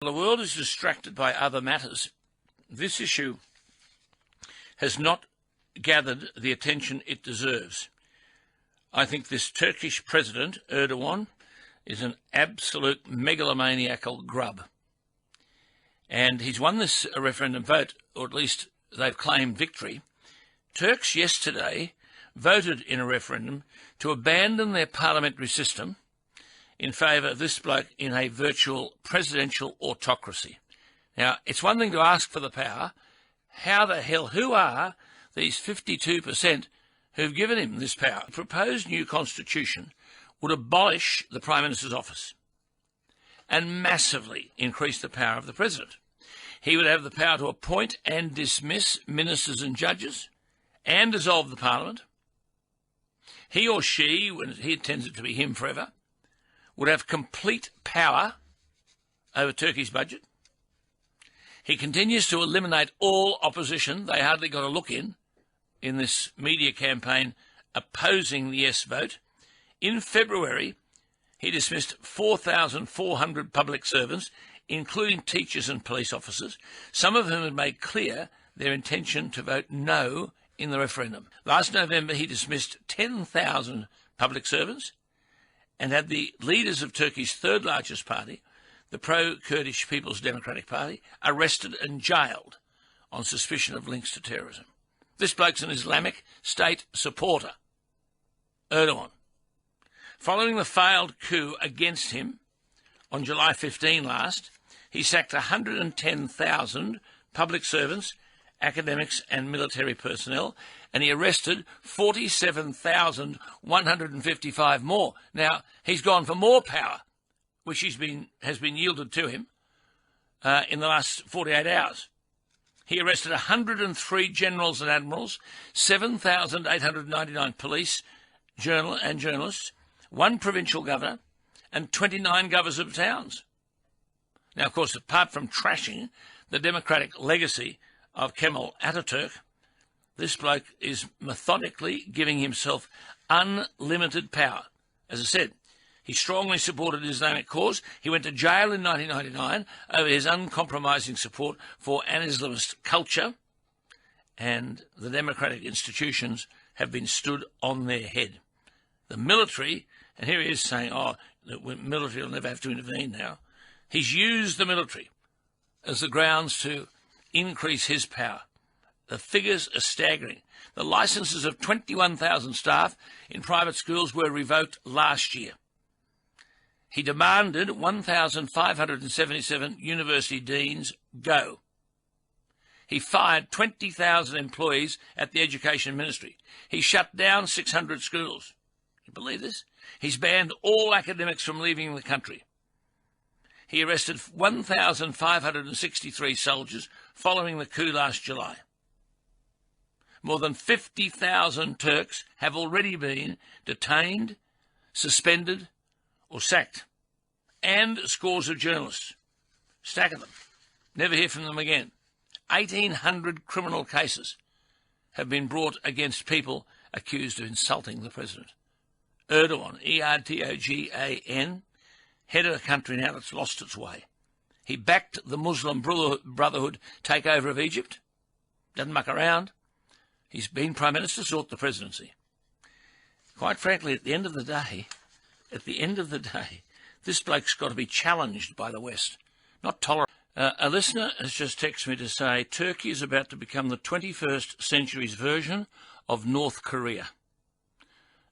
The world is distracted by other matters. This issue has not gathered the attention it deserves. I think this Turkish president, Erdogan, is an absolute megalomaniacal grub. And he's won this referendum vote, or at least they've claimed victory. Turks yesterday voted in a referendum to abandon their parliamentary system in favour of this bloke in a virtual presidential autocracy. Now, it's one thing to ask for the power. How the hell, who are these 52% who've given him this power? The proposed new constitution would abolish the Prime Minister's office and massively increase the power of the President. He would have the power to appoint and dismiss ministers and judges and dissolve the Parliament. He or she, when he intends it to be him forever, would have complete power over Turkey's budget. He continues to eliminate all opposition. They hardly got a look in this media campaign opposing the yes vote. In February, he dismissed 4,400 public servants, including teachers and police officers, some of whom had made clear their intention to vote no in the referendum. Last November, he dismissed 10,000 public servants and had the leaders of Turkey's third largest party, the pro-Kurdish People's Democratic Party, arrested and jailed on suspicion of links to terrorism. This bloke's an Islamic State supporter, Erdogan. Following the failed coup against him on July 15 last, he sacked 110,000 public servants, academics and military personnel, and he arrested 47,155 more. Now, he's gone for more power, which has been yielded to him in the last 48 hours. He arrested 103 generals and admirals, 7,899 police and journalists, one provincial governor, and 29 governors of towns. Now, of course, apart from trashing the democratic legacy of Kemal Ataturk, this bloke is methodically giving himself unlimited power. As I said, he strongly supported the Islamic cause. He went to jail in 1999 over his uncompromising support for an Islamist culture, and the democratic institutions have been stood on their head. The military, and here he is saying, the military will never have to intervene now. He's used the military as the grounds to increase his power. The figures are staggering. The licences of 21,000 staff in private schools were revoked last year. He demanded 1,577 university deans go. He fired 20,000 employees at the Education Ministry. He shut down 600 schools. You believe this? He's banned all academics from leaving the country. He arrested 1,563 soldiers following the coup last July. More than 50,000 Turks have already been detained, suspended, or sacked, and scores of journalists. Stack of them. Never hear from them again. 1,800 criminal cases have been brought against people accused of insulting the president. Erdogan, Erdogan, head of a country now that's lost its way. He backed the Muslim Brotherhood takeover of Egypt. Doesn't muck around. He's been Prime Minister, sought the presidency. Quite frankly, at the end of the day, this bloke's got to be challenged by the West, not tolerated. A listener has just texted me to say Turkey is about to become the 21st century's version of North Korea,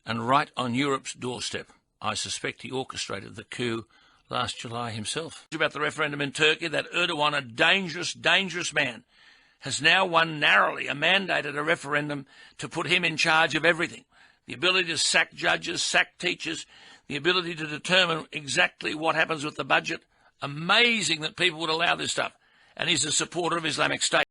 and right on Europe's doorstep. I suspect he orchestrated the coup last July himself. About the referendum in Turkey, that Erdogan, a dangerous, dangerous man, has now won narrowly a mandate at a referendum to put him in charge of everything. The ability to sack judges, sack teachers, the ability to determine exactly what happens with the budget. Amazing that people would allow this stuff. And he's a supporter of Islamic State.